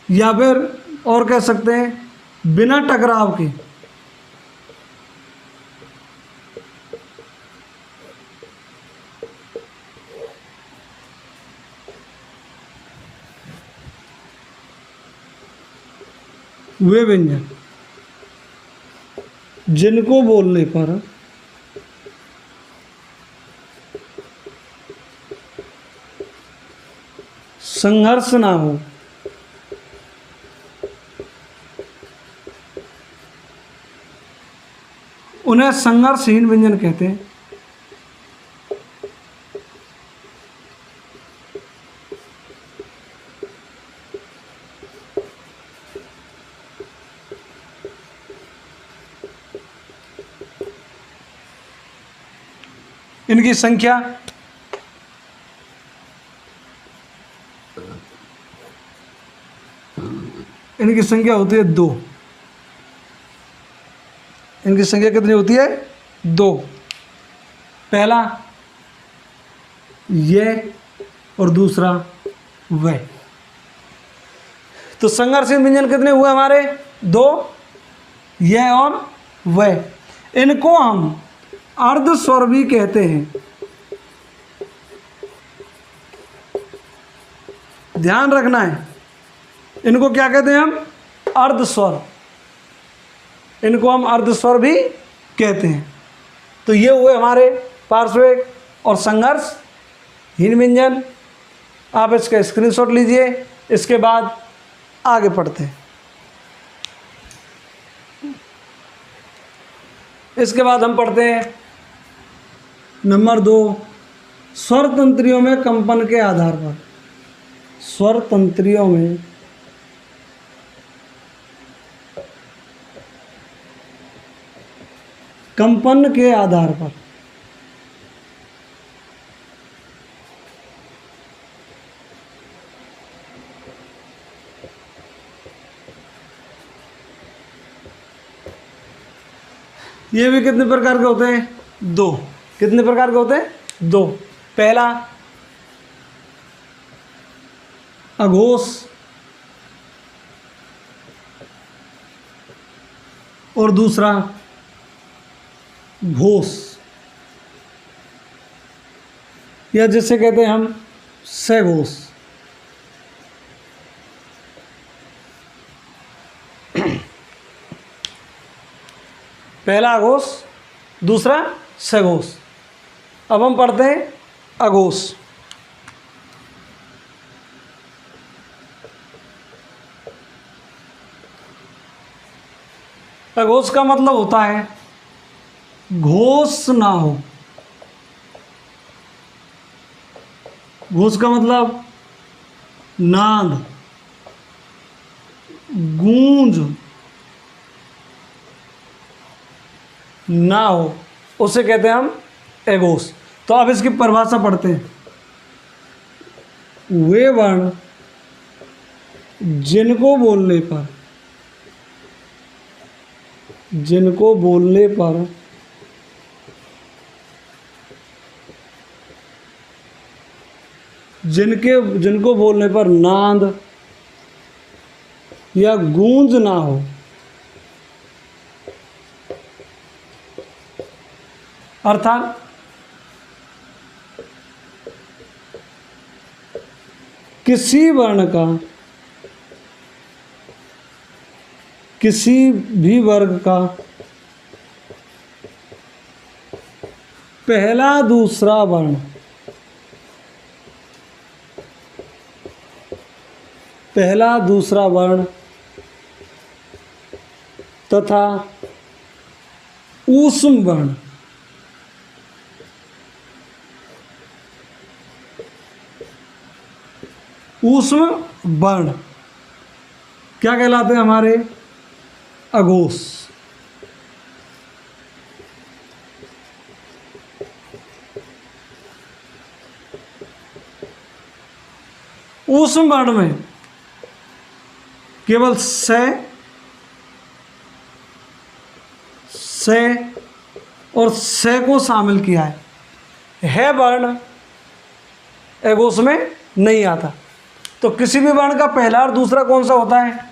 S1: या फिर और कह सकते हैं बिना टकराव के वे व्यंजन जिनको बोलने पर संघर्ष ना हो, उन्हें संघर्षहीन व्यंजन कहते हैं। इनकी संख्या होती है 2। इनकी संख्या कितनी होती है? 2। पहला ये और दूसरा वह। तो संघर्षहीन व्यंजन कितने हुए हमारे? 2, यह और वह। इनको हम अर्ध स्वर भी कहते हैं। ध्यान रखना है, इनको क्या कहते हैं हम? अर्ध स्वर। इनको हम अर्ध स्वर भी कहते हैं। तो ये हुए हमारे पार्श्विक और संघर्षहीन व्यंजन। आप इसका स्क्रीनशॉट लीजिए। इसके बाद आगे पढ़ते हैं। इसके बाद हम पढ़ते हैं नंबर 2, स्वर तंत्रियों में कंपन के आधार पर। स्वर तंत्रियों में कंपन के आधार पर। ये भी कितने प्रकार के होते हैं? 2। कितने प्रकार के होते हैं? 2। पहला अघोष और दूसरा घोष, या जिसे कहते हैं हम सघोष। पहला अघोष, दूसरा सघोष। अब हम पढ़ते हैं अघोष। अघोष का मतलब होता है घोष ना हो। घोष का मतलब नाद, गूंज ना हो, उसे कहते हैं हम अघोष। तो अब इसकी परिभाषा पढ़ते हैं। वे वर्ण जिनको बोलने पर जिनको बोलने पर नाद या गूंज ना हो, अर्थात किसी वर्ण का किसी भी वर्ग का पहला दूसरा वर्ण तथा ऊष्म वर्ण क्या कहलाते हैं? हमारे अघोष। ऊष्म वर्ण में केवल से और से को शामिल किया है। है वर्ण एगोस में नहीं आता। तो किसी भी वर्ण का पहला और दूसरा कौन सा होता है?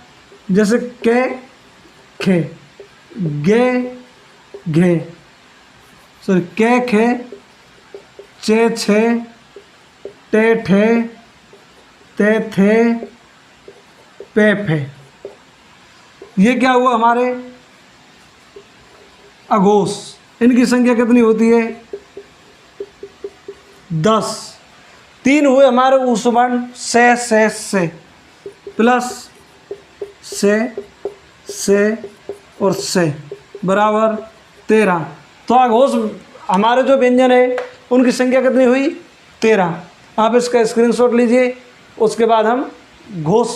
S1: जैसे के खे, गे घे, सॉरी के खे, चे छे, टे ठे, ते थे, पे फे। ये क्या हुआ हमारे अघोष। इनकी संख्या कितनी होती है? 10। 3 हुए हमारे उसवर्ण से प्लस से और से बराबर 13। तो अघोष हमारे जो व्यंजन है उनकी संख्या कितनी हुई? 13। आप इसका स्क्रीनशॉट लीजिए, उसके बाद हम घोष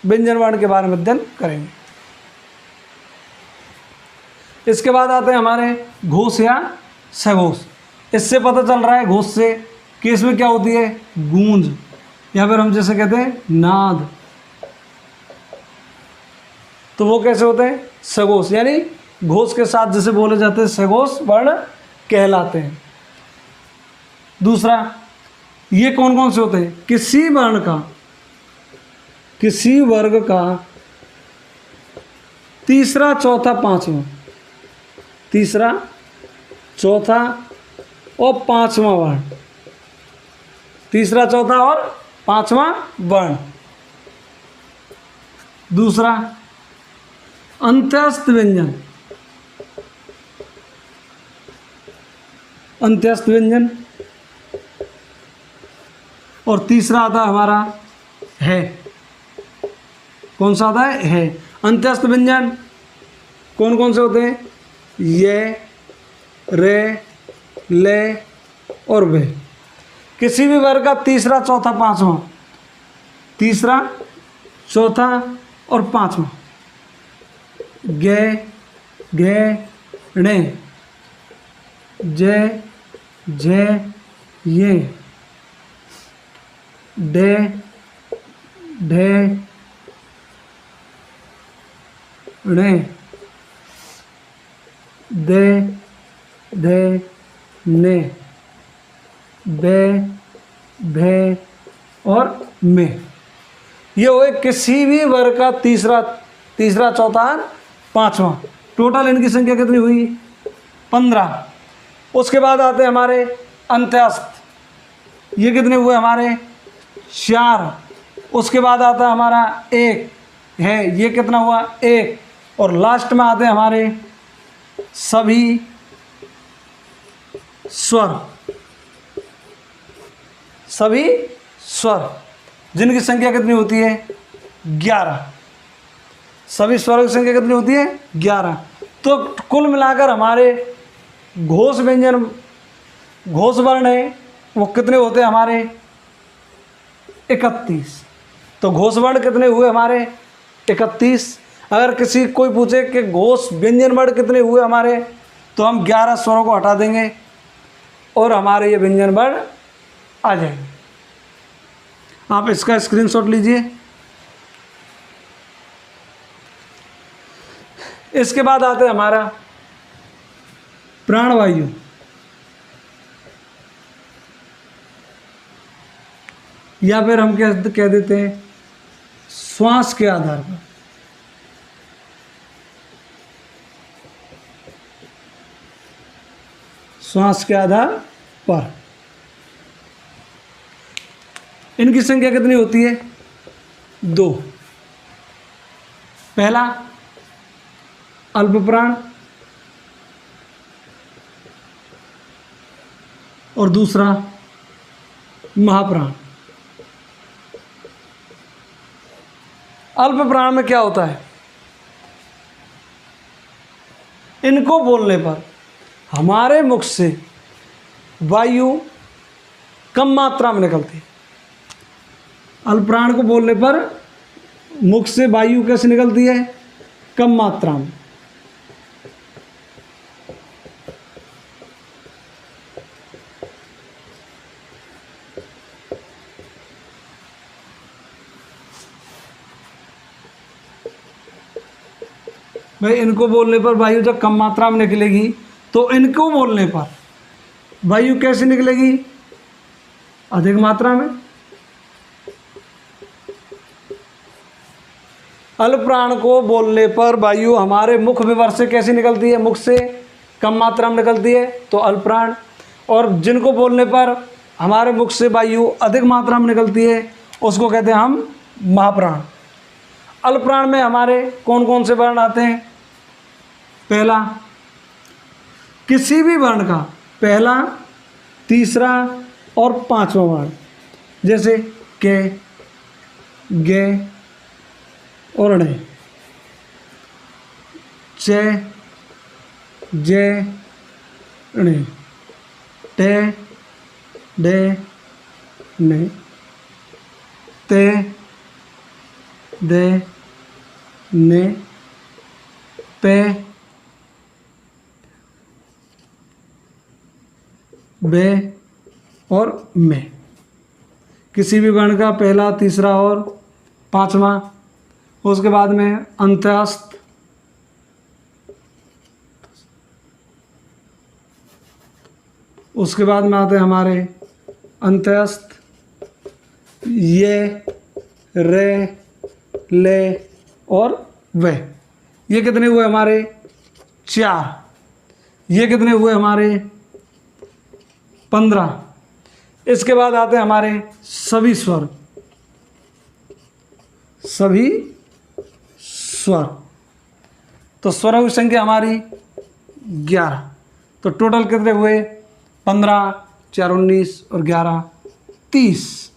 S1: व्यंजन वर्ण के बारे में अध्ययन करेंगे। इसके बाद आते हैं हमारे घोष या सघोष। इससे पता चल रहा है घोष से कि इसमें क्या होती है? गूंज, या फिर हम जैसे कहते हैं नाद। तो वो कैसे होते हैं? सघोष, यानी घोष के साथ जैसे बोले जाते हैं सघोष वर्ण कहलाते हैं। दूसरा, ये कौन कौन से होते हैं? किसी वर्ण का, किसी वर्ग का तीसरा, चौथा, पांचवा, तीसरा, चौथा और पांचवा वर्ण, तीसरा, चौथा और पांचवा वर्ण। दूसरा, अंत्यस्थ व्यंजन, अंत्यस्थ व्यंजन। और तीसरा आता है हमारा है। कौन सा आता है? है। अंत्यस्थ व्यंजन कौन कौन से होते हैं? ये, रे, ले और वे। किसी भी वर्ग का तीसरा, चौथा, पांचवा, तीसरा, चौथा और पांचवा। गे, घे, णे, जे, झे, ये, डे, ढे, णे, दे, धे, ने, बे, भे और में। ये हुए किसी भी वर्ग का तीसरा, चौथा, पांचवा। टोटल इनकी संख्या कितनी हुई? 15। उसके बाद आते हैं हमारे अंत्यस्थ। ये कितने हुए हमारे? 4। उसके बाद आता है हमारा एक है, ये कितना हुआ? 1। और लास्ट में आते हैं हमारे सभी स्वर, सभी स्वर, जिनकी संख्या कितनी होती है? 11। सभी स्वरों की संख्या कितनी होती है? 11। तो कुल मिलाकर हमारे घोष व्यंजन, घोष वर्ण है वो कितने होते हैं हमारे? 31। तो घोष वर्ण कितने हुए हमारे? 31। अगर किसी कोई पूछे कि घोष व्यंजन वर्ण कितने हुए हमारे, तो हम 11 स्वरों को हटा देंगे और हमारे ये व्यंजन वर्ण आ जाएंगे। आप इसका स्क्रीनशॉट लीजिए। इसके बाद आता है हमारा प्राणवायु। या फिर हम कह देते हैं श्वास के आधार पर। श्वास के आधार पर इनकी संख्या कितनी होती है? 2। पहला अल्पप्राण और दूसरा महाप्राण। अल्पप्राण में क्या होता है? इनको बोलने पर हमारे मुख से वायु कम मात्रा में निकलती है। अल्पप्राण को बोलने पर मुख से वायु कैसे निकलती है? कम मात्रा में। भाई इनको बोलने पर वायु जब कम मात्रा में निकलेगी तो इनको बोलने पर वायु कैसे निकलेगी? अधिक मात्रा में। अल्पप्राण को बोलने पर वायु हमारे मुख विवर से कैसे निकलती है? मुख से कम मात्रा में निकलती है, तो अल्पप्राण। और जिनको बोलने पर हमारे मुख से वायु अधिक मात्रा में निकलती है, उसको कहते हैं हम महाप्राण। अल्पप्राण में हमारे कौन कौन से वर्ण आते हैं? पहला, किसी भी वर्ण का पहला, तीसरा और पांचवा वर्ण, जैसे के, गे और णे, चे, जे, णे, टे, डे, ने, ते, दे, ने, पे, बे और में। किसी भी वर्ण का पहला, तीसरा और पांचवा। उसके बाद में अंत्यस्थ, उसके बाद में आते हैं हमारे अंत्यस्थ, ये, रे, ले और वे। ये कितने हुए हमारे? 4। ये कितने हुए हमारे? 15। इसके बाद आते हैं हमारे सभी स्वर। सभी स्वर, तो स्वरों की संख्या हमारी 11। तो टोटल कितने हुए? 15, 4 19 और 11 30।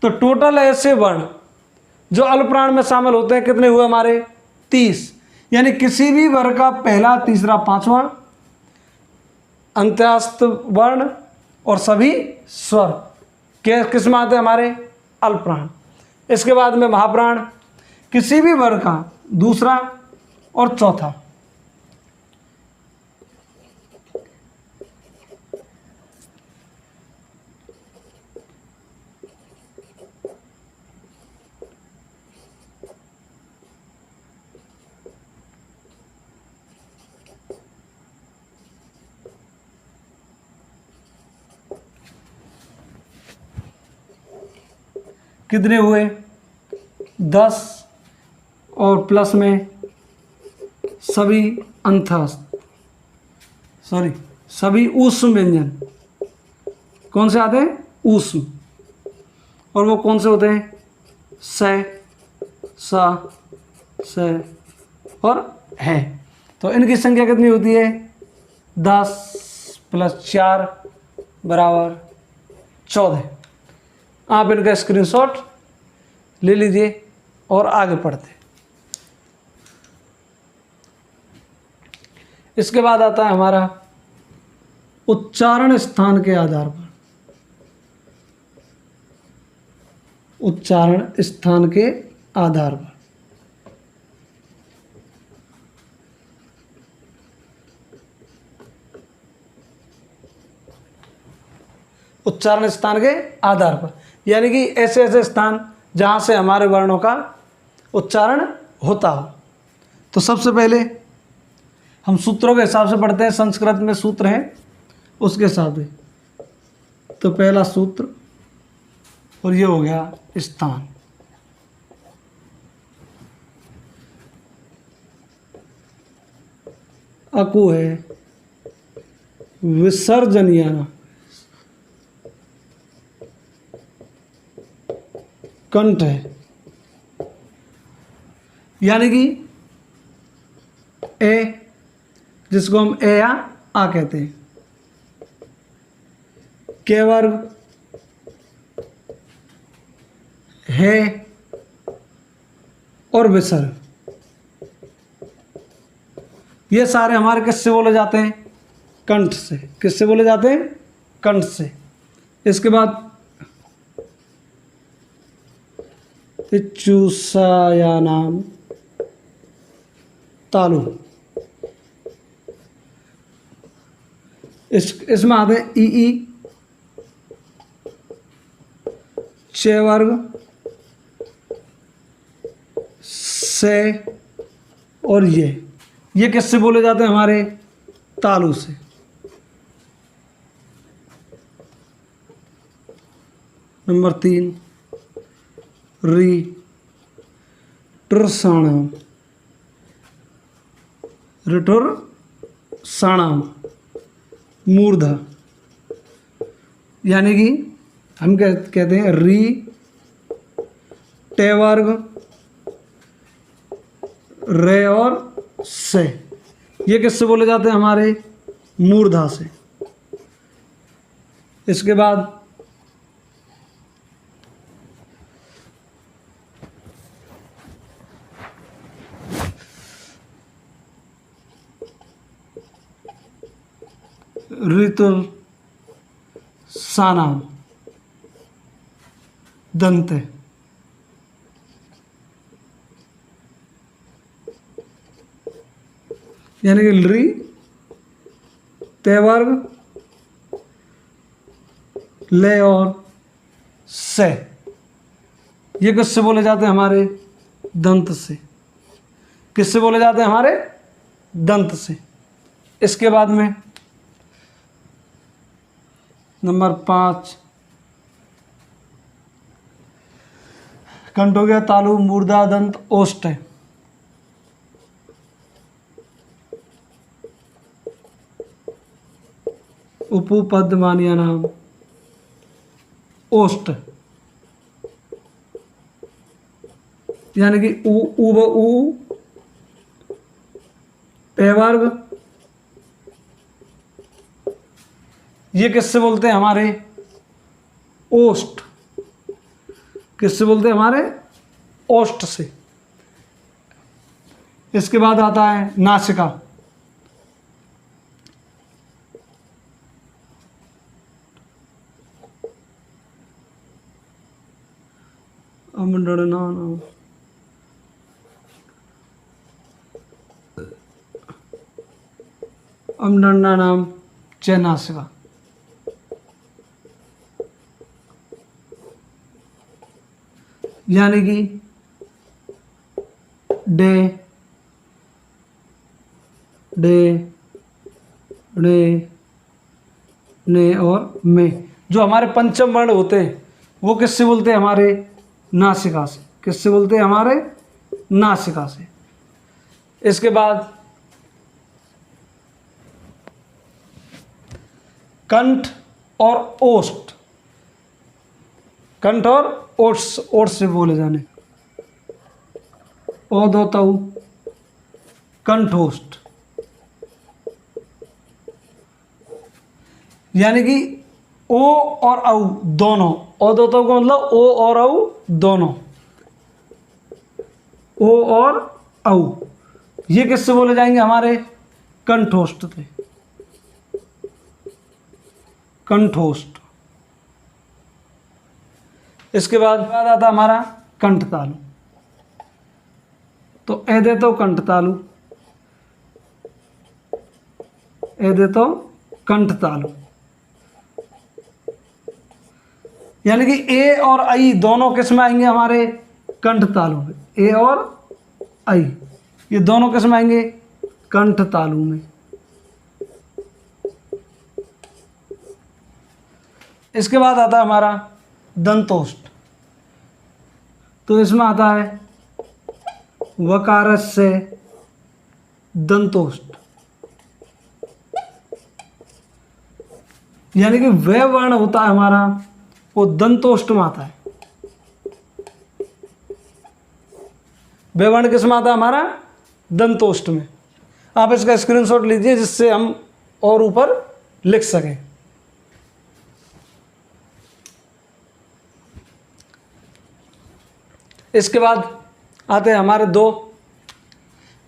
S1: तो टोटल ऐसे वर्ण जो अल्पप्राण में शामिल होते हैं कितने हुए हमारे? 30। यानी किसी भी वर्ग का पहला, तीसरा, पांचवा, अंत्यस्थ वर्ण और सभी स्वर किस में आते हैं हमारे? अल्पप्राण। इसके बाद में महाप्राण, किसी भी वर्ग का दूसरा और चौथा। कितने हुए? 10 और प्लस में सभी अंतस्थ, सभी ऊष्म व्यंजन। कौन से आते हैं? ऊष्म। और वो कौन से होते हैं? से, सा, से और है। तो इनकी संख्या कितनी होती है? 10 + 4 = 14। आप इनका स्क्रीनशॉट ले लीजिए और आगे पढ़ते। इसके बाद आता है हमारा उच्चारण स्थान के आधार पर। उच्चारण स्थान के आधार पर उच्चारण स्थान के आधार पर, यानी कि ऐसे ऐसे स्थान जहाँ से हमारे वर्णों का उच्चारण होता हो। तो सबसे पहले हम सूत्रों के हिसाब से पढ़ते हैं। संस्कृत में सूत्र हैं, उसके हिसाब से। तो पहला सूत्र, और ये हो गया स्थान। अकु है, विसर्जनीय, कंठ है, यानी कि ए, जिसको हम ए या आ कहते हैं। के वर्ग है और विसर्ग, ये सारे हमारे किससे बोले जाते हैं? कंठ से। किससे बोले जाते हैं? कंठ से। इसके बाद इच्छुसायानाम तालु, इसमें आते हैं ई, चे वर्ग, से और ये किससे बोले जाते हैं? हमारे तालु से। नंबर 3 री टुरसाणाम, रिटुर साणाम मूर्धा, यानी कि हम कहते हैं री टे वर्ग रे और से, ये किससे बोले जाते हैं? हमारे मूर्धा से। इसके बाद ऋतुर सानाम दंत, यानी कि री ते वर्ग ले और से, ये किससे बोले जाते हैं? हमारे दंत से। किससे बोले जाते हैं? हमारे दंत से। इसके बाद में नंबर 5 कंठ हो गया, तालु मूर्धा दंत ओष्ठ है। उपु पद मानिया नाम ओष्ठ, यानी कि उ पे वर्ग, ये किससे बोलते हैं? हमारे ओष्ठ। किससे बोलते हैं? हमारे ओष्ठ से। इसके बाद आता है नासिका, अमडंडा नाम च नासिका, यानी कि डे डे डे ने और में, जो हमारे पंचम वर्ण होते हैं वो किससे बोलते हैं? हमारे नासिका से। किससे बोलते हैं? हमारे नासिका से। इसके बाद कंठ और ओष्ठ, कंठ और ओठ से बोले जाने, ओ दो तऊ कंठोष्ठ, यानी कि ओ और औ दोनों, ओ दो तऊ का मतलब ओ और औ दोनों, ओ और औ, ये किससे बोले जाएंगे? हमारे कंठोष्ठ थे। कंठोष्ठ। इसके बाद आता हमारा कंठ तालु, तो ए दे तो कंठ तालु, ए दे तो कंठ तालु, यानी कि ए और आई दोनों किस में आएंगे? हमारे कंठ तालु में। ए और आई ये दोनों किस में आएंगे? कंठ तालु में। इसके बाद आता है हमारा दंतोष्ठ, तो इसमें आता है वकारस से दंतोष्ठ, यानी कि वह वर्ण होता है हमारा वो दंतोष्ठ में आता है। वह वर्ण किस में आता है? हमारा दंतोष्ठ में। आप इसका स्क्रीनशॉट लीजिए जिससे हम और ऊपर लिख सकें। इसके बाद आते हैं हमारे दो,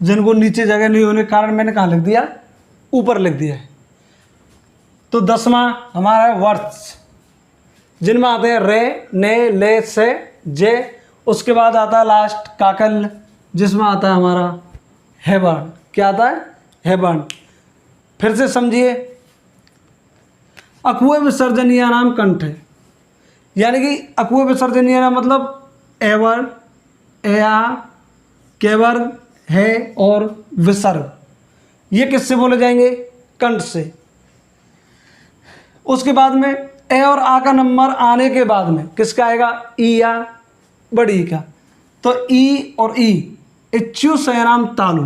S1: जिनको नीचे जगह नहीं होने के कारण मैंने कहाँ लिख दिया? ऊपर लिख दिया है। तो 10वां हमारा है वर्ष, जिनमें आते हैं रे ने ले से जे। उसके बाद आता है लास्ट काकल, जिसमें आता है हमारा है वर्ण। क्या आता है? है वर्ण। फिर से समझिए, अकुए विसर्जनीय नाम कंठ है, यानी कि अकुए विसर्जनीय नाम मतलब एवर एया केवर्ग है और विसर्ग, ये किससे बोले जाएंगे? कंठ से। उसके बाद में ए और आ का नंबर आने के बाद में किसका आएगा, ई या बड़ी ई का। तो ई और ई इच्छु संयनाम तालु,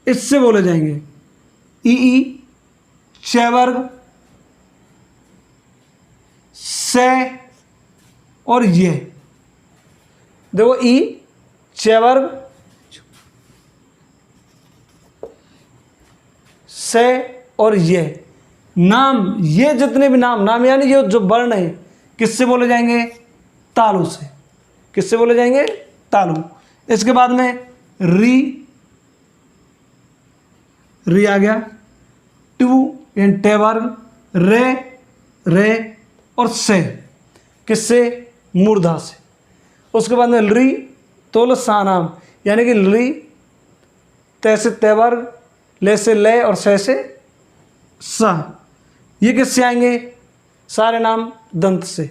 S1: इससे बोले जाएंगे ई च वर्ग से और ये। देखो ई च वर्ग से और ये नाम, ये जितने भी नाम यानी ये जो वर्ण है किससे बोले जाएंगे, तालु से। किससे बोले जाएंगे, तालु। इसके बाद में री आ गया, टू यानी टे वर्ग, रे और से किससे, मूर्धा से। उसके बाद में री तोल सानाम यानी कि री तैसे ते वर्ग, ले से ले और से सा, ये किससे आएंगे, सारे नाम दंत से।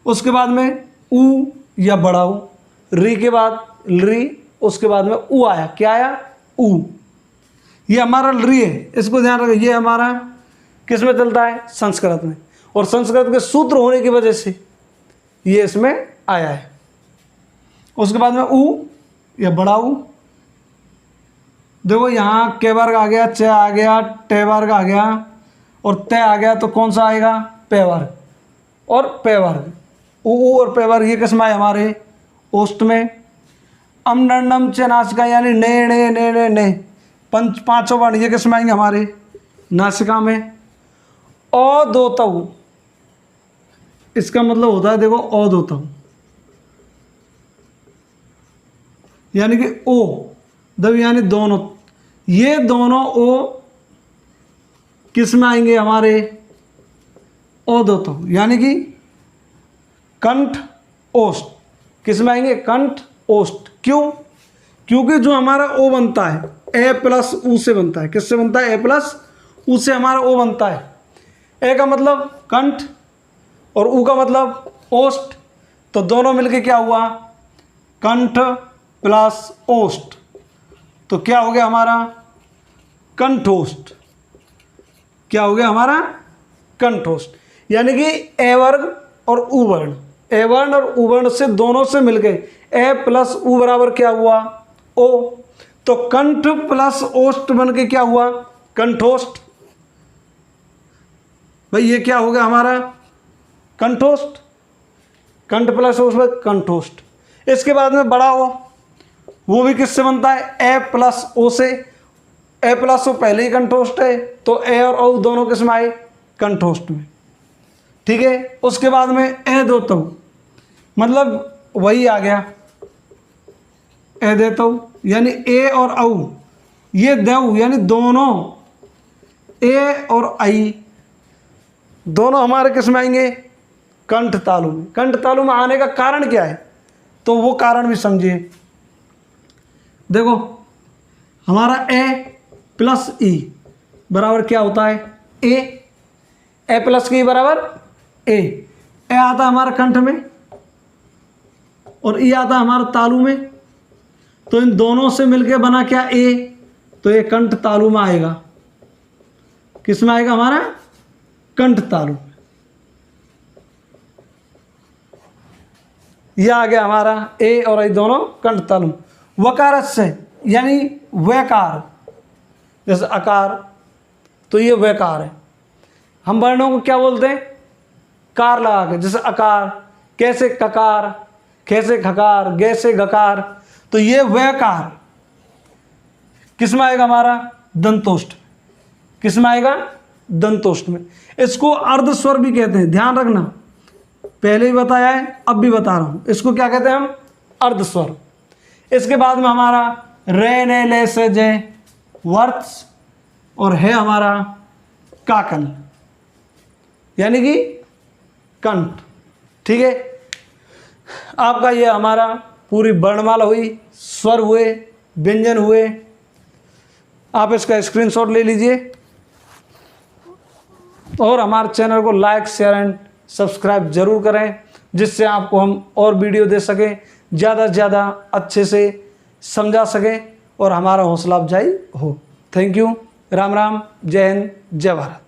S1: उसके बाद में ऊ या बड़ा ऊ, री के बाद री, उसके बाद में ऊ आया, क्या आया, ऊ। ये हमारा री है, इसको ध्यान रखो, ये हमारा किस में चलता है, संस्कृत में, और संस्कृत के सूत्र होने की वजह से ये इसमें आया है। उसके बाद में ऊ या बड़ा ऊ, देखो यहाँ के वर्ग आ गया, च आ गया, टे वर्ग आ गया और तय आ गया, तो कौन सा आएगा, पे वर्ग और पे वर्ग। ऊ और पे वर्ग ये किसमें आए, हमारे ओष्ठ में। अम नंडम च नासिका यानी ने ने ने ने ने, पांचों वर्ण ये किसमें आएंगे, हमारे नासिका में। ओ दो तऊ, इसका मतलब होता है देखो ओ दो तऊ यानी कि ओ दब यानी दोनों, ये दोनों ओ किस में आएंगे, हमारे ओ दो तो यानी कि कंठ ओष्ठ, किस में आएंगे, कंठ ओष्ठ। क्यों, क्योंकि जो हमारा ओ बनता है ए प्लस ऊ से बनता है, किससे बनता है, ए प्लस ऊ से हमारा ओ बनता है। ए का मतलब कंठ और ऊ का मतलब ओष्ठ, तो दोनों मिलके क्या हुआ, कंठ प्लस ओष्ठ, तो क्या हो गया हमारा कंठोष्ठ। क्या हो गया हमारा कंठोष्ठ, यानी कि ए वर्ग और ऊ वर्ण, ए वर्ण और ऊ वर्ण से दोनों से मिलके ए प्लस ऊ बराबर क्या हुआ, ओ। तो कंठ प्लस ओष्ठ बन के क्या हुआ, कंठोष्ठ। भाई ये क्या हो गया हमारा कंठोष्ठ, कंठ प्लस ओष्ठ कंठोष्ठ। इसके बाद में बड़ा ओ, वो भी किससे बनता है, ए प्लस ओ से। ए प्लस ओ पहले ही कंठोष्ठ है, तो ए और ओ दोनों किस में आए, कंठोष्ठ में। ठीक है। उसके बाद में ए दो तो, मतलब वही आ गया ए दे तो, यानी ए और औ, ये देव यानी दोनों ए और आई दोनों हमारे किस में आएंगे, कंठ तालु में। कंठ तालु में आने का कारण क्या है, तो वो कारण भी समझिए। देखो हमारा ए प्लस ई बराबर क्या होता है, ए प्लस की बराबर ए आता है हमारा कंठ में और ई आता है हमारा तालु में, तो इन दोनों से मिलके बना क्या, ए, तो ये कंठ तालु में आएगा। किस में आएगा, हमारा कंठ तालु। ये आ गया हमारा ए और आई दोनों कंठ तालु। वकार से यानी वैकार, जैसे अकार, तो ये वैकार है। हम वर्णों को क्या बोलते हैं, कार लगा के, जैसे अकार, कैसे ककार, कैसे खकार, गैसे गकार, तो ये वैकार किस में आएगा, हमारा दंतोष्ठ। किस में आएगा, दंतोष्ठ में। इसको अर्ध स्वर भी कहते हैं, ध्यान रखना, पहले ही बताया है अब भी बता रहा हूं, इसको क्या कहते हैं हम, अर्ध स्वर। इसके बाद में हमारा रे ने ले से जय वर्ष और है हमारा काकल यानी कि कंठ। ठीक है, आपका ये हमारा पूरी वर्णमाला हुई, स्वर हुए, व्यंजन हुए। आप इसका स्क्रीनशॉट ले लीजिए और हमारे चैनल को लाइक, शेयर एंड सब्सक्राइब जरूर करें, जिससे आपको हम और वीडियो दे सकें, ज़्यादा से ज़्यादा अच्छे से समझा सकें और हमारा हौसला अफजाई हो। Thank you. राम राम, जय हिंद, जय भारत।